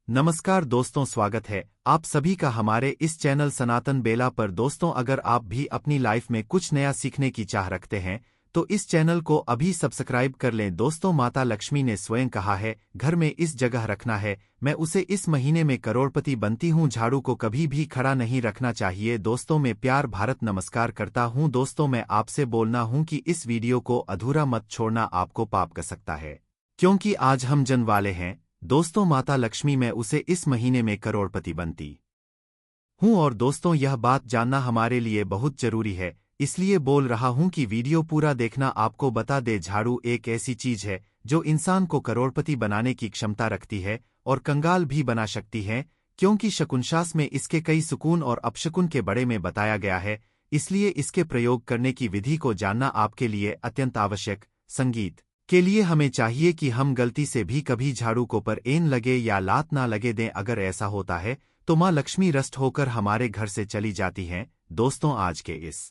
नमस्कार दोस्तों, स्वागत है आप सभी का हमारे इस चैनल सनातन बेला पर। दोस्तों, अगर आप भी अपनी लाइफ में कुछ नया सीखने की चाह रखते हैं तो इस चैनल को अभी सब्सक्राइब कर लें। दोस्तों, माता लक्ष्मी ने स्वयं कहा है, घर में इस जगह रखना है, मैं उसे इस महीने में करोड़पति बनती हूँ। झाड़ू को कभी भी खड़ा नहीं रखना चाहिए। दोस्तों, मैं प्यार भारत नमस्कार करता हूँ। दोस्तों, मैं आपसे बोलना हूँ कि इस वीडियो को अधूरा मत छोड़ना, आपको पाप कर सकता है, क्योंकि आज हम जन वाले हैं। दोस्तों, माता लक्ष्मी मैं उसे इस महीने में करोड़पति बनती हूँ। और दोस्तों, यह बात जानना हमारे लिए बहुत जरूरी है, इसलिए बोल रहा हूँ कि वीडियो पूरा देखना। आपको बता दे, झाड़ू एक ऐसी चीज है जो इंसान को करोड़पति बनाने की क्षमता रखती है और कंगाल भी बना सकती है, क्योंकि शकुनशास्त्र में इसके कई सुकून और अपशकुन के बारे में बताया गया है। इसलिए इसके प्रयोग करने की विधि को जानना आपके लिए अत्यंत आवश्यक। संगीत के लिए हमें चाहिए कि हम गलती से भी कभी झाड़ू को पर एन लगे या लात ना लगे दें। अगर ऐसा होता है तो माँ लक्ष्मी रष्ट होकर हमारे घर से चली जाती हैं। दोस्तों, आज के इस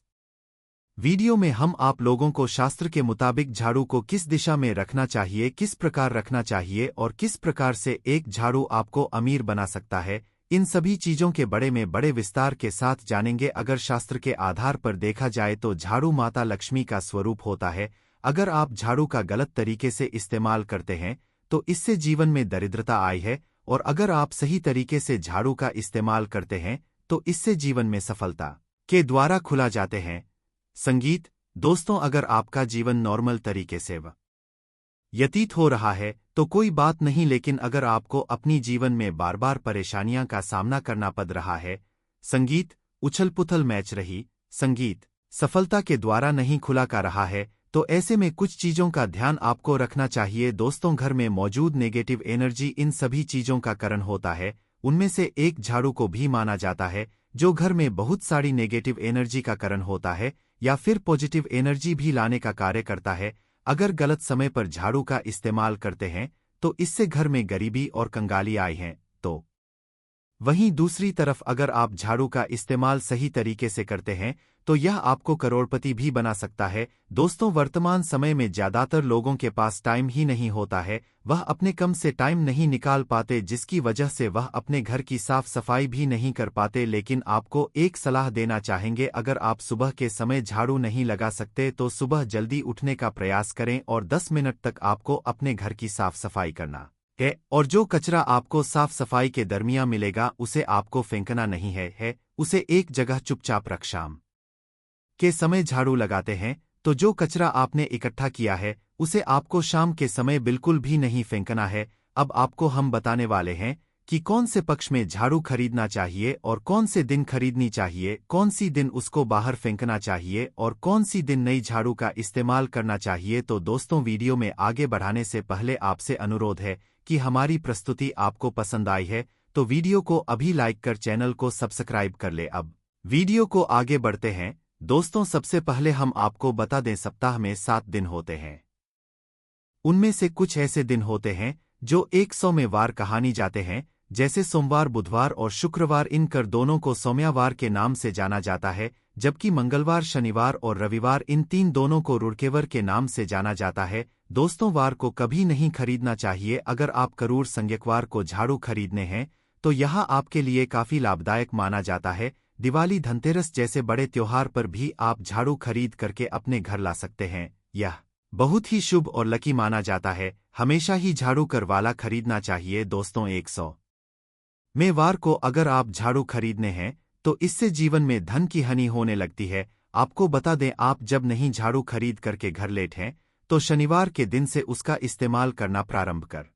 वीडियो में हम आप लोगों को शास्त्र के मुताबिक झाड़ू को किस दिशा में रखना चाहिए, किस प्रकार रखना चाहिए और किस प्रकार से एक झाड़ू आपको अमीर बना सकता है, इन सभी चीजों के बड़े में बड़े विस्तार के साथ जानेंगे। अगर शास्त्र के आधार पर देखा जाए तो झाड़ू माता लक्ष्मी का स्वरूप होता है। अगर आप झाड़ू का गलत तरीके से इस्तेमाल करते हैं तो इससे जीवन में दरिद्रता आई है, और अगर आप सही तरीके से झाड़ू का इस्तेमाल करते हैं तो इससे जीवन में सफलता के द्वारा खुला जाते हैं। संगीत दोस्तों, अगर आपका जीवन नॉर्मल तरीके से व्यतीत हो रहा है तो कोई बात नहीं, लेकिन अगर आपको अपनी जीवन में बार बार परेशानियां का सामना करना पड़ रहा है, संगीत उछल पुथल मैच रही, संगीत सफलता के द्वारा नहीं खुला का रहा है, तो ऐसे में कुछ चीजों का ध्यान आपको रखना चाहिए। दोस्तों, घर में मौजूद नेगेटिव एनर्जी इन सभी चीजों का कारण होता है। उनमें से एक झाड़ू को भी माना जाता है, जो घर में बहुत सारी नेगेटिव एनर्जी का कारण होता है या फिर पॉजिटिव एनर्जी भी लाने का कार्य करता है। अगर गलत समय पर झाड़ू का इस्तेमाल करते हैं तो इससे घर में गरीबी और कंगाली आई है। तो वहीं दूसरी तरफ अगर आप झाड़ू का इस्तेमाल सही तरीके से करते हैं तो यह आपको करोड़पति भी बना सकता है। दोस्तों, वर्तमान समय में ज्यादातर लोगों के पास टाइम ही नहीं होता है, वह अपने कम से टाइम नहीं निकाल पाते, जिसकी वजह से वह अपने घर की साफ सफाई भी नहीं कर पाते। लेकिन आपको एक सलाह देना चाहेंगे, अगर आप सुबह के समय झाड़ू नहीं लगा सकते तो सुबह जल्दी उठने का प्रयास करें और 10 मिनट तक आपको अपने घर की साफ सफाई करना है। और जो कचरा आपको साफ सफाई के दरमियान मिलेगा उसे आपको फेंकना नहीं है, उसे एक जगह चुपचाप रख। शाम के समय झाड़ू लगाते हैं तो जो कचरा आपने इकट्ठा किया है उसे आपको शाम के समय बिल्कुल भी नहीं फेंकना है। अब आपको हम बताने वाले हैं कि कौन से पक्ष में झाड़ू खरीदना चाहिए और कौन से दिन खरीदनी चाहिए, कौन सी दिन उसको बाहर फेंकना चाहिए और कौन सी दिन नई झाड़ू का इस्तेमाल करना चाहिए। तो दोस्तों, वीडियो में आगे बढ़ाने से पहले आपसे अनुरोध है कि हमारी प्रस्तुति आपको पसंद आई है तो वीडियो को अभी लाइक कर चैनल को सब्सक्राइब कर ले। अब वीडियो को आगे बढ़ते हैं। दोस्तों, सबसे पहले हम आपको बता दें, सप्ताह में 7 दिन होते हैं। उनमें से कुछ ऐसे दिन होते हैं जो 100 में वार कहानी जाते हैं, जैसे सोमवार, बुधवार और शुक्रवार। इन कर दोनों को सोमवार के नाम से जाना जाता है, जबकि मंगलवार, शनिवार और रविवार इन तीन दोनों को रुड़केवर के नाम से जाना जाता है। दोस्तों, वार को कभी नहीं खरीदना चाहिए। अगर आप करूर संज्ञकवार को झाड़ू खरीदने हैं तो यह आपके लिए काफी लाभदायक माना जाता है। दिवाली, धनतेरस जैसे बड़े त्योहार पर भी आप झाड़ू खरीद करके अपने घर ला सकते हैं। यह बहुत ही शुभ और लकी माना जाता है। हमेशा ही झाड़ू कर वाला खरीदना चाहिए। दोस्तों, 100 में वार को अगर आप झाड़ू खरीदने हैं तो इससे जीवन में धन की हानि होने लगती है। आपको बता दें, आप जब नहीं झाड़ू खरीद करके घर लेट तो शनिवार के दिन से उसका इस्तेमाल करना प्रारंभ कर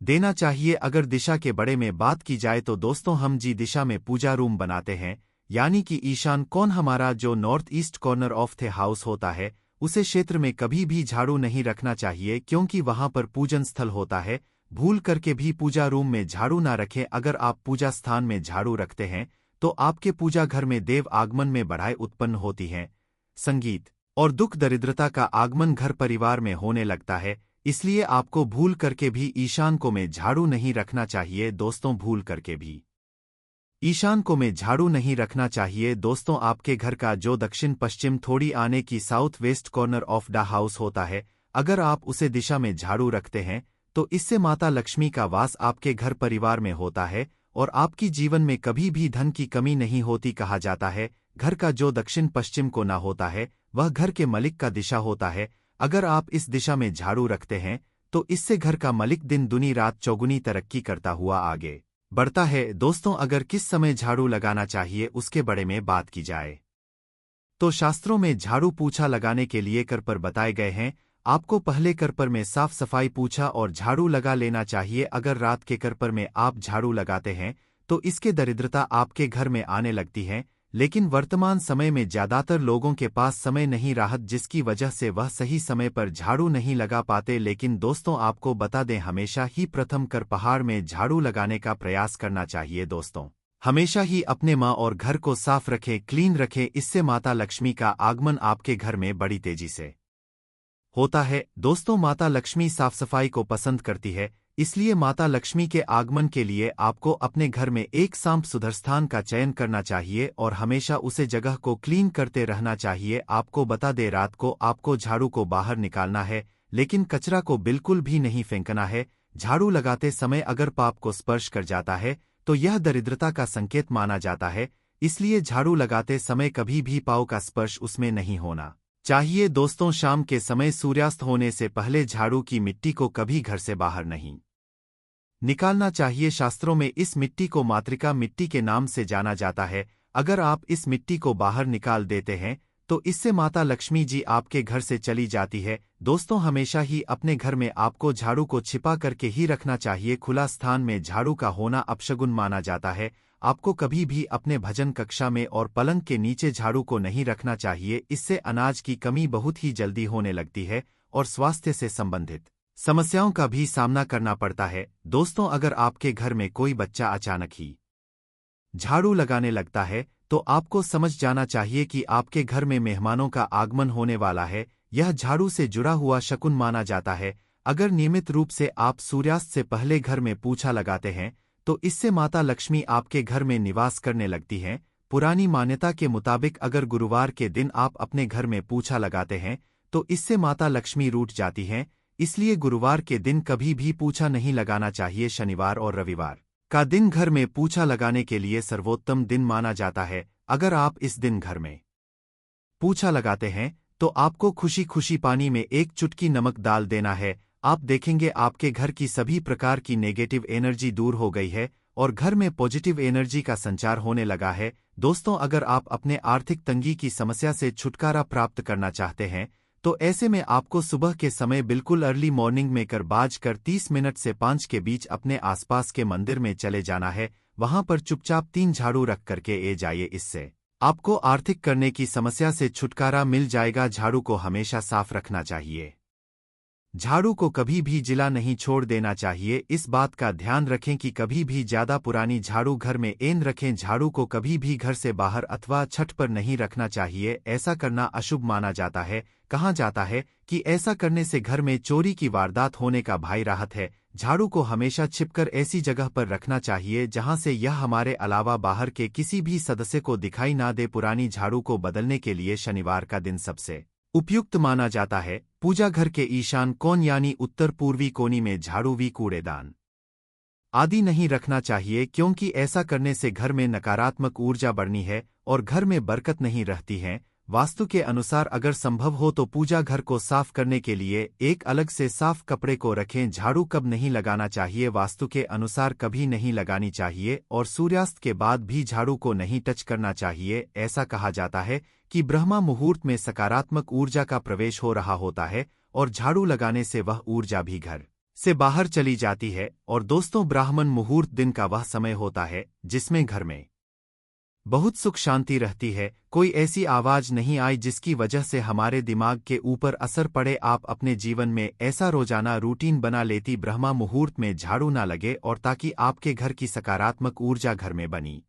देना चाहिए। अगर दिशा के बड़े में बात की जाए तो दोस्तों, हम जी दिशा में पूजा रूम बनाते हैं, यानी कि ईशान कोण हमारा जो north east corner of the house होता है, उसे क्षेत्र में कभी भी झाड़ू नहीं रखना चाहिए, क्योंकि वहां पर पूजन स्थल होता है। भूल करके भी पूजा रूम में झाड़ू ना रखें। अगर आप पूजा स्थान में झाड़ू रखते हैं तो आपके पूजा घर में देव आगमन में बढ़ाई उत्पन्न होती हैं। संगीत और दुख दरिद्रता का आगमन घर परिवार में होने लगता है, इसलिए आपको भूल करके भी ईशान को में झाड़ू नहीं रखना चाहिए। दोस्तों, भूल करके भी ईशान को में झाड़ू नहीं रखना चाहिए। दोस्तों, आपके घर का जो दक्षिण पश्चिम थोड़ी आने की south west corner of the house होता है, अगर आप उसे दिशा में झाड़ू रखते हैं तो इससे माता लक्ष्मी का वास आपके घर परिवार में होता है और आपकी जीवन में कभी भी धन की कमी नहीं होती। कहा जाता है घर का जो दक्षिण पश्चिम को ना होता है वह घर के मलिक का दिशा होता है। अगर आप इस दिशा में झाड़ू रखते हैं तो इससे घर का मलिक दिन दुनी रात चौगुनी तरक्की करता हुआ आगे बढ़ता है। दोस्तों, अगर किस समय झाड़ू लगाना चाहिए उसके बारे में बात की जाए तो शास्त्रों में झाड़ू पूछा लगाने के लिए कर पर बताए गए हैं। आपको पहले कर पर में साफ सफाई पूछा और झाड़ू लगा लेना चाहिए। अगर रात के कर पर में आप झाड़ू लगाते हैं तो इसके दरिद्रता आपके घर में आने लगती है। लेकिन वर्तमान समय में ज्यादातर लोगों के पास समय नहीं राहत, जिसकी वजह से वह सही समय पर झाड़ू नहीं लगा पाते। लेकिन दोस्तों, आपको बता दें हमेशा ही प्रथम कर पहाड़ में झाड़ू लगाने का प्रयास करना चाहिए। दोस्तों, हमेशा ही अपने माँ और घर को साफ रखें, क्लीन रखें। इससे माता लक्ष्मी का आगमन आपके घर में बड़ी तेजी से होता है। दोस्तों, माता लक्ष्मी साफ सफाई को पसंद करती है, इसलिए माता लक्ष्मी के आगमन के लिए आपको अपने घर में एक सांप सुधर स्थान का चयन करना चाहिए और हमेशा उसे जगह को क्लीन करते रहना चाहिए। आपको बता दे रात को आपको झाड़ू को बाहर निकालना है, लेकिन कचरा को बिल्कुल भी नहीं फेंकना है। झाड़ू लगाते समय अगर पाप को स्पर्श कर जाता है तो यह दरिद्रता का संकेत माना जाता है, इसलिए झाड़ू लगाते समय कभी भी पाँव का स्पर्श उसमें नहीं होना चाहिए। दोस्तों, शाम के समय सूर्यास्त होने से पहले झाड़ू की मिट्टी को कभी घर से बाहर नहीं निकालना चाहिए। शास्त्रों में इस मिट्टी को मातृका मिट्टी के नाम से जाना जाता है। अगर आप इस मिट्टी को बाहर निकाल देते हैं तो इससे माता लक्ष्मी जी आपके घर से चली जाती है। दोस्तों, हमेशा ही अपने घर में आपको झाड़ू को छिपा करके ही रखना चाहिए। खुला स्थान में झाड़ू का होना अपशगुन माना जाता है। आपको कभी भी अपने भजन कक्षा में और पलंग के नीचे झाड़ू को नहीं रखना चाहिए। इससे अनाज की कमी बहुत ही जल्दी होने लगती है और स्वास्थ्य से संबंधित समस्याओं का भी सामना करना पड़ता है। दोस्तों, अगर आपके घर में कोई बच्चा अचानक ही झाड़ू लगाने लगता है तो आपको समझ जाना चाहिए कि आपके घर में मेहमानों का आगमन होने वाला है। यह झाड़ू से जुड़ा हुआ शकुन माना जाता है। अगर नियमित रूप से आप सूर्यास्त से पहले घर में पूछा लगाते हैं तो इससे माता लक्ष्मी आपके घर में निवास करने लगती हैं। पुरानी मान्यता के मुताबिक अगर गुरुवार के दिन आप अपने घर में पूछा लगाते हैं तो इससे माता लक्ष्मी रूठ जाती हैं, इसलिए गुरुवार के दिन कभी भी पूछा नहीं लगाना चाहिए। शनिवार और रविवार का दिन घर में पूछा लगाने के लिए सर्वोत्तम दिन माना जाता है। अगर आप इस दिन घर में पूछा लगाते हैं तो आपको खुशी खुशी पानी में एक चुटकी नमक डाल देना है। आप देखेंगे आपके घर की सभी प्रकार की नेगेटिव एनर्जी दूर हो गई है और घर में पॉजिटिव एनर्जी का संचार होने लगा है। दोस्तों, अगर आप अपने आर्थिक तंगी की समस्या से छुटकारा प्राप्त करना चाहते हैं तो ऐसे में आपको सुबह के समय बिल्कुल अर्ली मॉर्निंग में कर 5:30 से 5 के बीच अपने आसपास के मंदिर में चले जाना है। वहां पर चुपचाप 3 झाड़ू रख करके ए जाइए। इससे आपको आर्थिक करने की समस्या से छुटकारा मिल जाएगा। झाड़ू को हमेशा साफ रखना चाहिए। झाड़ू को कभी भी जिला नहीं छोड़ देना चाहिए। इस बात का ध्यान रखें कि कभी भी ज्यादा पुरानी झाड़ू घर में एन रखें। झाड़ू को कभी भी घर से बाहर अथवा छत पर नहीं रखना चाहिए, ऐसा करना अशुभ माना जाता है। कहा जाता है कि ऐसा करने से घर में चोरी की वारदात होने का भय रहता है। झाड़ू को हमेशा छिपकर ऐसी जगह पर रखना चाहिए जहां से यह हमारे अलावा बाहर के किसी भी सदस्य को दिखाई ना दे। पुरानी झाड़ू को बदलने के लिए शनिवार का दिन सबसे उपयुक्त माना जाता है। पूजा घर के ईशान कोण यानी उत्तर पूर्वी कोनी में झाड़ू वी कूड़ेदान आदि नहीं रखना चाहिए, क्योंकि ऐसा करने से घर में नकारात्मक ऊर्जा बढ़नी है और घर में बरकत नहीं रहती है। वास्तु के अनुसार अगर संभव हो तो पूजा घर को साफ करने के लिए एक अलग से साफ कपड़े को रखें। झाड़ू कब नहीं लगाना चाहिए? वास्तु के अनुसार कभी नहीं लगानी चाहिए और सूर्यास्त के बाद भी झाड़ू को नहीं टच करना चाहिए। ऐसा कहा जाता है कि ब्रह्मा मुहूर्त में सकारात्मक ऊर्जा का प्रवेश हो रहा होता है और झाड़ू लगाने से वह ऊर्जा भी घर से बाहर चली जाती है। और दोस्तों, ब्राह्मण मुहूर्त दिन का वह समय होता है जिसमें घर में बहुत सुख शांति रहती है। कोई ऐसी आवाज नहीं आई जिसकी वजह से हमारे दिमाग के ऊपर असर पड़े। आप अपने जीवन में ऐसा रोजाना रूटीन बना लेती ब्रह्मा मुहूर्त में झाड़ू ना लगे और ताकि आपके घर की सकारात्मक ऊर्जा घर में बनी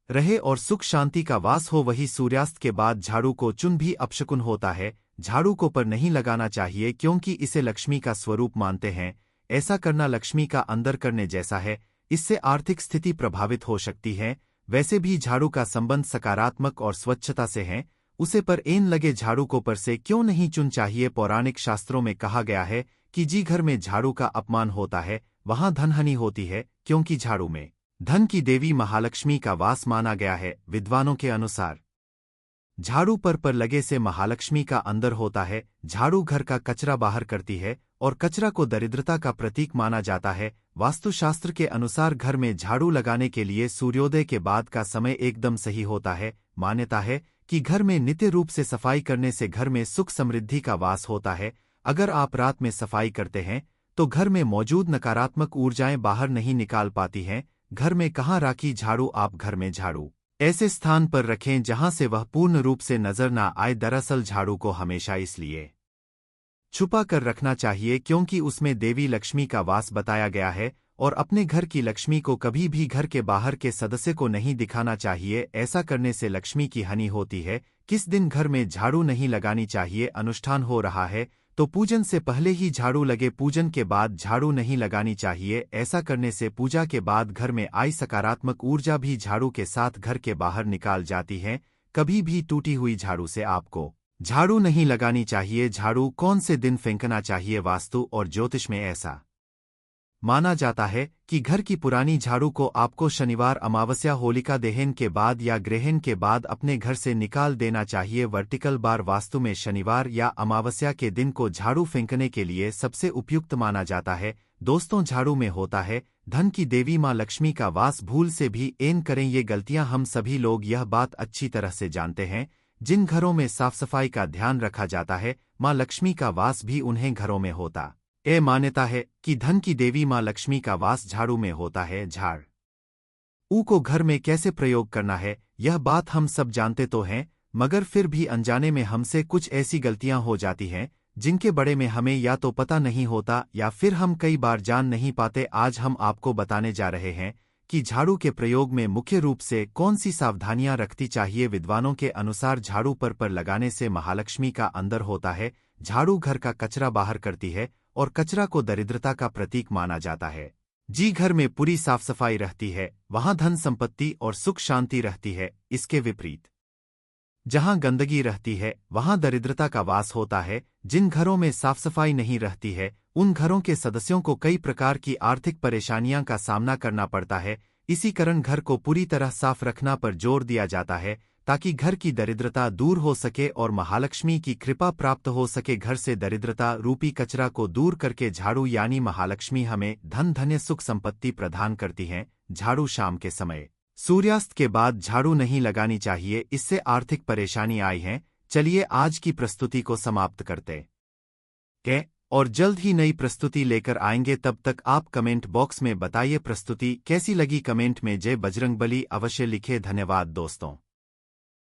रहे और सुख शांति का वास हो। वही सूर्यास्त के बाद झाड़ू को चुन भी अपशकुन होता है। झाड़ू को पर नहीं लगाना चाहिए क्योंकि इसे लक्ष्मी का स्वरूप मानते हैं। ऐसा करना लक्ष्मी का अंदर करने जैसा है, इससे आर्थिक स्थिति प्रभावित हो सकती है। वैसे भी झाड़ू का संबंध सकारात्मक और स्वच्छता से है, उसे पर एन लगे झाड़ू को पर से क्यों नहीं चुन चाहिए। पौराणिक शास्त्रों में कहा गया है कि जी घर में झाड़ू का अपमान होता है वहां धनहानि होती है, क्योंकि झाड़ू में धन की देवी महालक्ष्मी का वास माना गया है। विद्वानों के अनुसार झाड़ू पर लगे से महालक्ष्मी का अंदर होता है। झाड़ू घर का कचरा बाहर करती है और कचरा को दरिद्रता का प्रतीक माना जाता है। वास्तुशास्त्र के अनुसार घर में झाड़ू लगाने के लिए सूर्योदय के बाद का समय एकदम सही होता है। मान्यता है कि घर में नित्य रूप से सफाई करने से घर में सुख समृद्धि का वास होता है। अगर आप रात में सफाई करते हैं तो घर में मौजूद नकारात्मक ऊर्जाएं बाहर नहीं निकाल पाती हैं। घर में कहाँ राखी झाड़ू? आप घर में झाड़ू ऐसे स्थान पर रखें जहां से वह पूर्ण रूप से नजर ना आए। दरअसल झाड़ू को हमेशा इसलिए छुपा कर रखना चाहिए क्योंकि उसमें देवी लक्ष्मी का वास बताया गया है और अपने घर की लक्ष्मी को कभी भी घर के बाहर के सदस्य को नहीं दिखाना चाहिए। ऐसा करने से लक्ष्मी की हानि होती है। किस दिन घर में झाड़ू नहीं लगानी चाहिए? अनुष्ठान हो रहा है तो पूजन से पहले ही झाड़ू लगे, पूजन के बाद झाड़ू नहीं लगानी चाहिए। ऐसा करने से पूजा के बाद घर में आई सकारात्मक ऊर्जा भी झाड़ू के साथ घर के बाहर निकाल जाती है। कभी भी टूटी हुई झाड़ू से आपको झाड़ू नहीं लगानी चाहिए। झाड़ू कौन से दिन फेंकना चाहिए? वास्तु और ज्योतिष में ऐसा माना जाता है कि घर की पुरानी झाड़ू को आपको शनिवार, अमावस्या, होलिका दहन के बाद या ग्रहण के बाद अपने घर से निकाल देना चाहिए। वर्टिकल बार वास्तु में शनिवार या अमावस्या के दिन को झाड़ू फेंकने के लिए सबसे उपयुक्त माना जाता है। दोस्तों, झाड़ू में होता है धन की देवी मां लक्ष्मी का वास। भूल से भी न करें ये गलतियां। हम सभी लोग यह बात अच्छी तरह से जानते हैं। जिन घरों में साफ सफाई का ध्यान रखा जाता है मां लक्ष्मी का वास भी उन्हें घरों में होता। मान्यता है कि धन की देवी मां लक्ष्मी का वास झाड़ू में होता है। झाड़ू को घर में कैसे प्रयोग करना है यह बात हम सब जानते तो हैं, मगर फिर भी अनजाने में हमसे कुछ ऐसी गलतियां हो जाती हैं जिनके बड़े में हमें या तो पता नहीं होता या फिर हम कई बार जान नहीं पाते। आज हम आपको बताने जा रहे हैं कि झाड़ू के प्रयोग में मुख्य रूप से कौन सी सावधानियां रखती चाहिए। विद्वानों के अनुसार झाड़ू पर लगाने से महालक्ष्मी का अंदर होता है। झाड़ू घर का कचरा बाहर करती है और कचरा को दरिद्रता का प्रतीक माना जाता है। जी घर में पूरी साफ सफाई रहती है वहां धन संपत्ति और सुख शांति रहती है। इसके विपरीत जहां गंदगी रहती है वहां दरिद्रता का वास होता है। जिन घरों में साफ सफाई नहीं रहती है उन घरों के सदस्यों को कई प्रकार की आर्थिक परेशानियां का सामना करना पड़ता है। इसी कारण घर को पूरी तरह साफ रखना पर जोर दिया जाता है ताकि घर की दरिद्रता दूर हो सके और महालक्ष्मी की कृपा प्राप्त हो सके। घर से दरिद्रता रूपी कचरा को दूर करके झाड़ू यानी महालक्ष्मी हमें धन धन्य सुख संपत्ति प्रदान करती हैं। झाड़ू शाम के समय सूर्यास्त के बाद झाड़ू नहीं लगानी चाहिए, इससे आर्थिक परेशानी आई है। चलिए आज की प्रस्तुति को समाप्त करते हैं और जल्द ही नई प्रस्तुति लेकर आएंगे। तब तक आप कमेंट बॉक्स में बताइए प्रस्तुति कैसी लगी। कमेंट में जय बजरंगबली अवश्य लिखे। धन्यवाद दोस्तों।